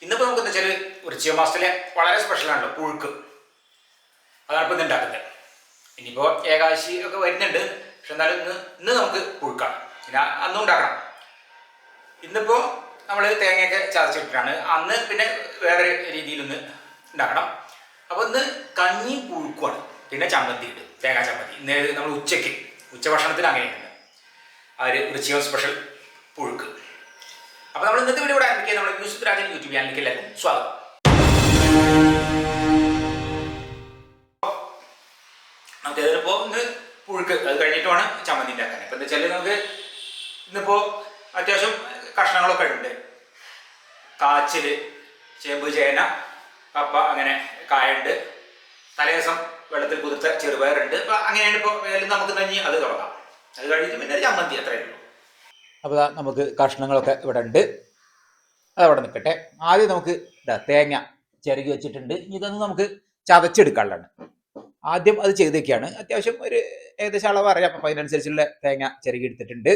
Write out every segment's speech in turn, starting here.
ഇന്നിപ്പോൾ നമുക്ക് എന്താ വെച്ചാൽ വൃശ്ചിക മാസത്തിലെ വളരെ സ്പെഷ്യലാണല്ലോ പുഴുക്ക്. അതാണ് ഇപ്പോൾ ഇന്ന് ഉണ്ടാക്കുന്നത്. ഇനിയിപ്പോൾ ഏകാദശി ഒക്കെ വരുന്നുണ്ട്, പക്ഷെ എന്നാലും ഇന്ന് നമുക്ക് പുഴുക്കാണ്. പിന്നെ അന്നും ഉണ്ടാക്കണം. ഇന്നിപ്പോൾ നമ്മൾ തേങ്ങയൊക്കെ ചതച്ചിട്ടിട്ടാണ്, അന്ന് പിന്നെ വേറെ രീതിയിലൊന്ന് ഉണ്ടാക്കണം. അപ്പോൾ ഇന്ന് കഞ്ഞിയും പുഴുക്കുമാണ്, പിന്നെ ചമ്മന്തി ഉണ്ട്, തേങ്ങാ ചമ്മന്തി. ഇന്ന് നമ്മൾ ഉച്ചഭക്ഷണത്തിന് അങ്ങനെയുണ്ട് ആ ഒരു വൃശ്ചികം സ്പെഷ്യൽ പുഴുക്ക്. അപ്പോൾ നമ്മൾ ഇന്നത്തെ വീഡിയോ ഇവിടെ ആരംഭിക്കുക. നമ്മുടെ യൂസുഫ് രാജൻ യൂട്യൂബ് ചാനലിലേക്ക് എല്ലാവർക്കും സ്വാഗതം. നമുക്ക് അതിലിപ്പോൾ ഇന്ന് പുഴുക്ക്, അത് കഴിഞ്ഞിട്ട് വേണം ചമ്മന്തി ഉണ്ടാക്കാൻ. ഇപ്പം എന്താ വെച്ചാൽ നമുക്ക് ഇന്നിപ്പോൾ അത്യാവശ്യം കഷ്ണങ്ങളൊക്കെ ഉണ്ട്. കാച്ചിൽ, ചേമ്പ്, ചേന, കപ്പ, അങ്ങനെ കായുണ്ട്. തലേദിവസം വെള്ളത്തിൽ കുതിർത്ത ചെറുപയറുണ്ട്. അപ്പം അങ്ങനെയാണ്. ഇപ്പോൾ നമുക്ക് തന്നെ അത് തുടങ്ങാം. അത് കഴിഞ്ഞിട്ട് പിന്നെ ചമ്മന്തി അത്രയേ ഉള്ളൂ. അപ്പോൾ നമുക്ക് കഷ്ണങ്ങളൊക്കെ ഇവിടെ ഉണ്ട്, അതവിടെ നിൽക്കട്ടെ. ആദ്യം നമുക്ക് തേങ്ങ ചിരകി വെച്ചിട്ടുണ്ട്. ഇതൊന്ന് നമുക്ക് ചതച്ചെടുക്കാനുള്ളതാണ്. ആദ്യം അത് ചെയ്തൊക്കെയാണ്. അത്യാവശ്യം ഒരു ഏകദേശം അളവ് അറിയാം, അപ്പം അതിനനുസരിച്ചുള്ള തേങ്ങ ചിരകി എടുത്തിട്ടുണ്ട്.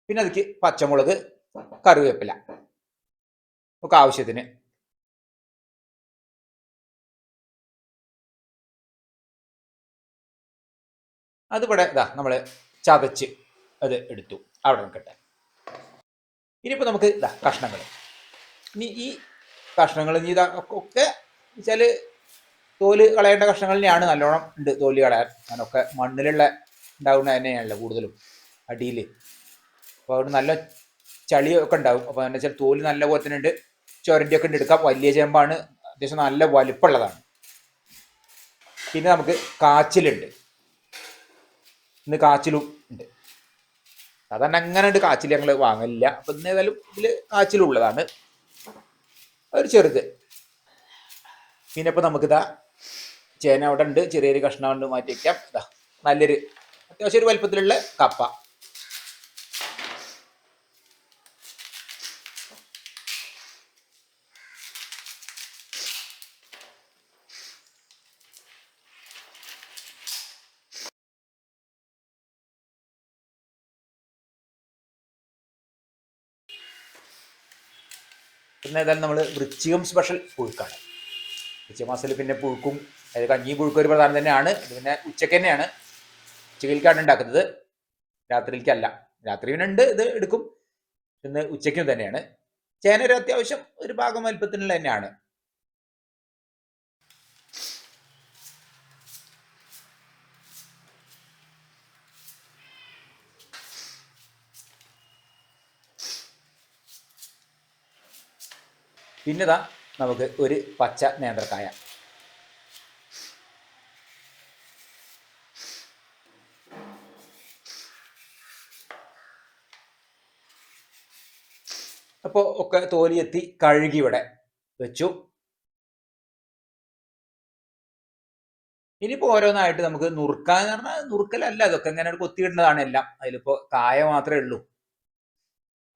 പിന്നെ അതിക്ക് പച്ചമുളക്, കറിവേപ്പില ഒക്കെ ആവശ്യത്തിന്. അതിവിടെ നമ്മൾ ചതച്ച് അത് എടുത്തു, അവിടെ നിൽക്കട്ടെ. ഇനിയിപ്പോൾ നമുക്ക് കഷ്ണങ്ങൾ. ഇനി ഈ കഷ്ണങ്ങൾ ഒക്കെ വെച്ചാൽ തോല് കളയേണ്ട കഷ്ണങ്ങൾ തന്നെയാണ്. നല്ലോണം ഉണ്ട് തോല് കളയാൻ. ഞാനൊക്കെ മണ്ണിലുള്ള ഉണ്ടാവുന്ന തന്നെയാണല്ലോ കൂടുതലും അടിയിൽ. അപ്പോൾ അവിടെ നല്ല ചളിയൊക്കെ ഉണ്ടാവും. അപ്പോൾ എന്താ വെച്ചാൽ തോല് നല്ല പോലെ തന്നെ ഉണ്ട്. ചൊരൻ്റെയൊക്കെ ഉണ്ട് എടുക്കാം. വലിയ ചേമ്പാണ്, അത്യാവശ്യം നല്ല വലിപ്പമുള്ളതാണ്. പിന്നെ നമുക്ക് കാച്ചിലുണ്ട്. ഇന്ന് കാച്ചിലും ഉണ്ട്. സാധാരണ അങ്ങനെ ഉണ്ട് കാച്ചിൽ ഞങ്ങൾ വാങ്ങില്ല. അപ്പം ഇന്ന് ഏതായാലും ഇതിൽ കാച്ചിലുള്ളതാണ്, ഒരു ചെറുത്. പിന്നെ ഇപ്പം നമുക്കിതാ ചേന അവിടെ ഉണ്ട്, ചെറിയൊരു കഷ്ണം കൊണ്ട് മാറ്റി വയ്ക്കാം. നല്ലൊരു അത്യാവശ്യം ഒരു വലിപ്പത്തിലുള്ള കപ്പ. പിന്നെ ഏതായാലും നമ്മൾ വൃശ്ചികം സ്പെഷ്യൽ പുഴുക്കാണ്. വൃശ്ചിക മാസത്തിൽ പിന്നെ പുഴുക്കും, അതായത് കഞ്ഞിയും പുഴുക്കും ഒരു പ്രധാനം തന്നെയാണ്. ഇത് പിന്നെ ഉച്ചയ്ക്ക് തന്നെയാണ്, ഉച്ചയ്ക്കാണ് ഉണ്ടാക്കുന്നത്, രാത്രിയിലേക്കല്ല. രാത്രി പിന്നെ ഉണ്ട്, ഇത് എടുക്കും. ഇന്ന് ഉച്ചയ്ക്കും തന്നെയാണ്. ചേന ഒരു അത്യാവശ്യം ഒരു ഭാഗം വലിപ്പത്തിനുള്ള തന്നെയാണ്. പിന്നെതാ നമുക്ക് ഒരു പച്ച നേന്ത്രക്കായ. അപ്പോൾ ഒക്കെ തോലിയെത്തി കഴുകി ഇവിടെ വെച്ചു. ഇനിയിപ്പോൾ ഓരോന്നായിട്ട് നമുക്ക് നുറുക്കാൻ പറഞ്ഞാൽ നുറുക്കലല്ല, അതൊക്കെ ഇങ്ങനെ കൊത്തിയിടുന്നതാണ് എല്ലാം. അതിലിപ്പോൾ കായ മാത്രമേ ഉള്ളൂ,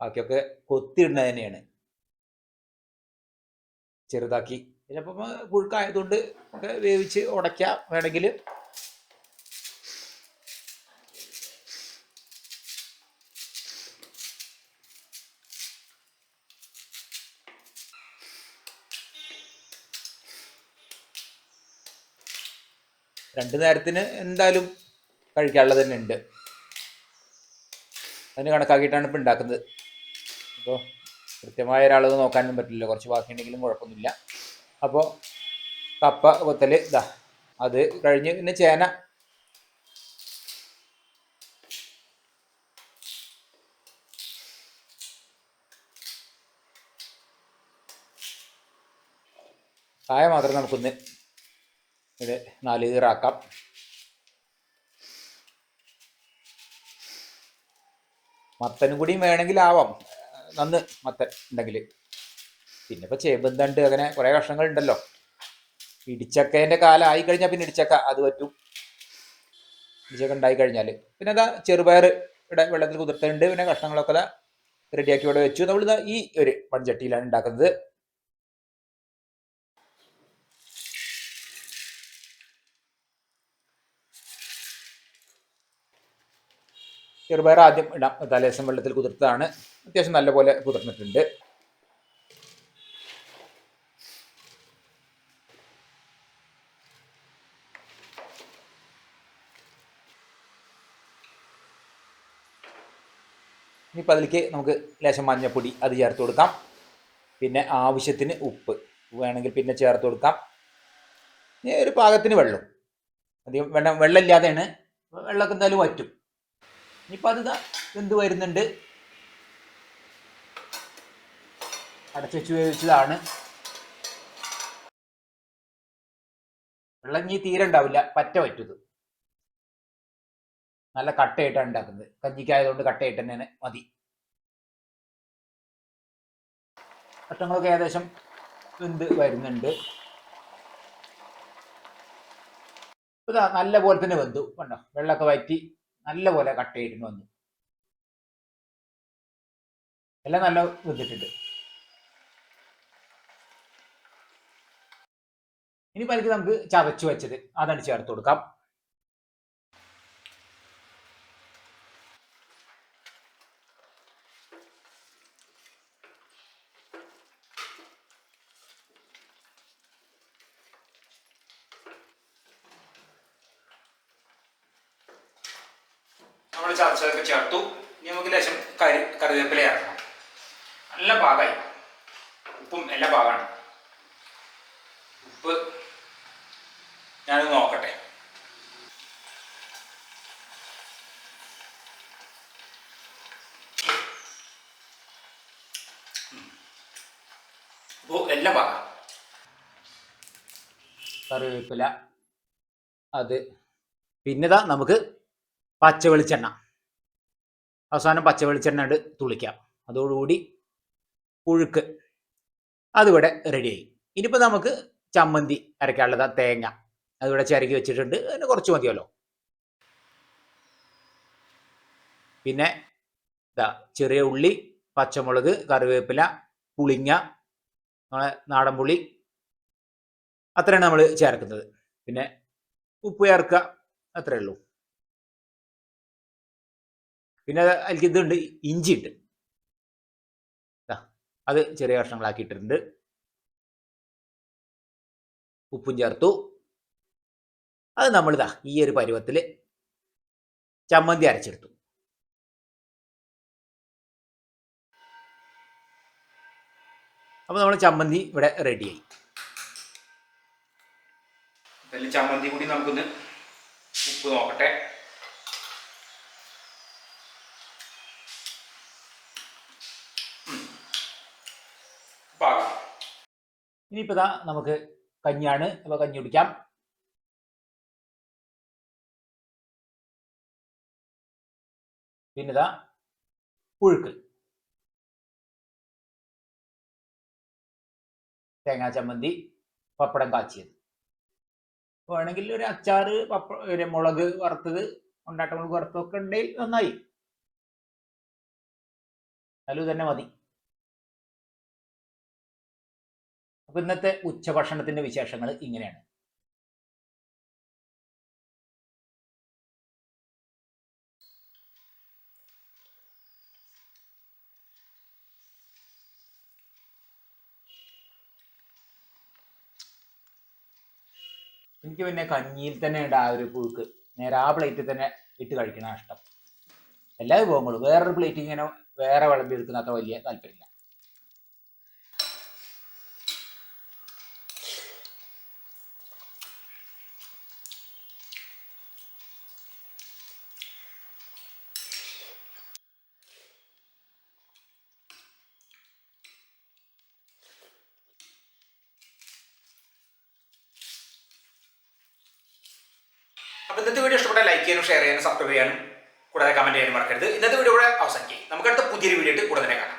ബാക്കിയൊക്കെ കൊത്തിയിടുന്നത് തന്നെയാണ്, ചെറുതാക്കി. പിന്നെ ഇപ്പം പുഴുക്കായതുകൊണ്ട് ഒക്കെ വേവിച്ച് ഉടയ്ക്കാം വേണമെങ്കിൽ. രണ്ടു നേരത്തിന് എന്തായാലും കഴിക്കാനുള്ളത് തന്നെ ഉണ്ട്. അതിന് കണക്കാക്കിയിട്ടാണ് ഇപ്പം ഉണ്ടാക്കുന്നത്. അപ്പോൾ കൃത്യമായ ഒരാളത് നോക്കാനൊന്നും പറ്റില്ല, കുറച്ച് ബാക്കിയുണ്ടെങ്കിലും കുഴപ്പമൊന്നുമില്ല. അപ്പോൾ കപ്പ കൊത്തൽ അത് കഴിഞ്ഞ് പിന്നെ ചേന. കായ മാത്രം നമുക്കൊന്ന് ഇത് 4 ഈറാക്കാം. മത്തനും കൂടിയും വേണമെങ്കിൽ ആവാം, നന്ന് മത്തൻ ഉണ്ടെങ്കിൽ. പിന്നെ ഇപ്പോൾ ചേമ്പന്തണ്ട്, അങ്ങനെ കുറേ കഷ്ണങ്ങൾ ഉണ്ടല്ലോ. ഇടിച്ചക്കേൻ്റെ കാലം ആയിക്കഴിഞ്ഞാൽ പിന്നെ ഇടിച്ചക്ക അത് പറ്റും. ഇടിച്ചക്ക ഉണ്ടായി കഴിഞ്ഞാൽ പിന്നെ അതാ ചെറുപയർ ഇവിടെ വെള്ളത്തിൽ കുതിർത്തുണ്ട്. പിന്നെ കഷ്ണങ്ങളൊക്കെ റെഡിയാക്കി ഇവിടെ വെച്ചു. നമ്മളിതാ ഈ ഒരു മൺചട്ടിയിലാണ് ഉണ്ടാക്കുന്നത്. ചെറുപയർ ആദ്യം ഇടാം. തലേദിവസം വെള്ളത്തിൽ കുതിർത്തതാണ്. അത്യാവശ്യം നല്ലപോലെ കുതിർന്നിട്ടുണ്ട്. ഇനിയിപ്പോൾ അതിലേക്ക് നമുക്ക് ലേശം മഞ്ഞൾപ്പൊടി അത് ചേർത്ത് കൊടുക്കാം. പിന്നെ ആവശ്യത്തിന് ഉപ്പ് വേണമെങ്കിൽ പിന്നെ ചേർത്ത് കൊടുക്കാം. ഇനി ഒരു പാകത്തിന് വെള്ളം, അധികം വെള്ളമില്ലാതെയാണ്, വെള്ളമൊക്കെ എന്തായാലും വറ്റും. ഇനിയിപ്പോൾ അത് വെന്ത് വരുന്നുണ്ട്. അടച്ചു വെച്ച് വേവിച്ചതാണ്. വെള്ളം ഇനി തീരെ ഉണ്ടാവില്ല, പറ്റ വറ്റുത്. നല്ല കട്ടയായിട്ടാണ് ഉണ്ടാക്കുന്നത്. കഞ്ഞിക്കായതുകൊണ്ട് കട്ടയായിട്ട് തന്നെയാണ് മതി. കഷ്ണങ്ങളൊക്കെ ഏകദേശം വെന്ത് വരുന്നുണ്ട്. ഇതാ നല്ല പോലെ തന്നെ വെന്തു. കണ്ടോ, വെള്ളമൊക്കെ വറ്റി നല്ല പോലെ കട്ടയായിട്ട് വന്നു. എല്ലാം നല്ല വെന്തിട്ടുണ്ട്. ഇനി പരിക്ക് നമുക്ക് ചതച്ചു വെച്ചത് അതാണ് ചേർത്ത് കൊടുക്കാം. നമ്മൾ ചതച്ചതൊക്കെ ചേർത്തു. ഇനി നമുക്ക് ലേശം കറിവേപ്പില ചേർക്കണം. നല്ല പാകമായി. ഉപ്പും എല്ലാം പാകമാണ്. ഉപ്പ് ഞാനത് നോക്കട്ടെ. അപ്പോൾ എല്ലാം പാകം. കറിവേപ്പില അത് പിന്നെതാ നമുക്ക് പച്ച വെളിച്ചെണ്ണ, അവസാനം പച്ച വെളിച്ചെണ്ണ ഇട്ട് തുളിക്കാം. അതോടുകൂടി പുഴുക്ക് അതിവിടെ റെഡിയായി. ഇനിയിപ്പോൾ നമുക്ക് ചമ്മന്തി അരയ്ക്കാനുള്ളത് തേങ്ങ അതിവിടെ ചിരകി വെച്ചിട്ടുണ്ട്. അതിന് കുറച്ച് മതിയല്ലോ. പിന്നെ ഇതാ ചെറിയ ഉള്ളി, പച്ചമുളക്, കറിവേപ്പില, പുളിങ്ങ, നമ്മളെ നാടൻ പുളി, അത്രയാണ് നമ്മൾ ചേർക്കുന്നത്. പിന്നെ ഉപ്പ് ചേർക്കുക, അത്രേ ഉള്ളൂ. പിന്നെ അതിലേക്ക് ഇതുണ്ട്, ഇഞ്ചി ഉണ്ട്, അത് ചെറിയ കഷ്ണങ്ങളാക്കിയിട്ടുണ്ട്. ഉപ്പും ചേർത്തു. അത് നമ്മളിതാ ഈ ഒരു പരുവത്തിൽ ചമ്മന്തി അരച്ചെടുത്തു. അപ്പോൾ നമ്മൾ ചമ്മന്തി ഇവിടെ റെഡിയായി. അതിൽ ചമ്മന്തി കൂടി നമുക്കൊന്ന് ഉപ്പ് നോക്കട്ടെ. പാകം. ഇനിയിപ്പോൾ ഇതാ നമുക്ക് കഞ്ഞിയാണ്. അപ്പോൾ കഞ്ഞി കുടിക്കാം. പിന്നെ ഇതാ പുഴുക്ക്, തേങ്ങാ ചമ്മന്തി, പപ്പടം കാച്ചിയത്, വേണമെങ്കിൽ ഒരു അച്ചാറ്, ഒരു മുളക് വറുത്തത്, മുളക് വറുത്തതൊക്കെ ഉണ്ടെങ്കിൽ നന്നായി. അതിൽ തന്നെ മതി. അപ്പൊ ഇന്നത്തെ ഉച്ചഭക്ഷണത്തിന്റെ വിശേഷങ്ങൾ ഇങ്ങനെയാണ്. എനിക്ക് പിന്നെ കഞ്ഞിയിൽ തന്നെ ഉണ്ട് ആ ഒരു പുഴുക്ക്. നേരെ ആ പ്ലേറ്റിൽ തന്നെ ഇട്ട് കഴിക്കണ ഇഷ്ടം. എല്ലാ വിഭവങ്ങളും വേറൊരു പ്ലേറ്റ് ഇങ്ങനെ വേറെ വിളമ്പി എടുക്കുന്ന അത്ര വലിയ താല്പര്യമില്ല. അപ്പോൾ ഇന്നത്തെ വീഡിയോ ഇഷ്ടപ്പെട്ടാൽ ലൈക്ക് ചെയ്യാനും ഷെയർ ചെയ്യാനും സബ്സ്ക്രൈബ് ചെയ്യാനും കൂടാതെ കമന്റ് ചെയ്യാനും മറക്കരുത്. ഇന്നത്തെ വീഡിയോ ഇവിടെ അവസാനിക്കും. നമുക്ക് അടുത്ത പുതിയൊരു വീഡിയോ ആയിട്ട് കൂടെ തന്നെ കാണാം.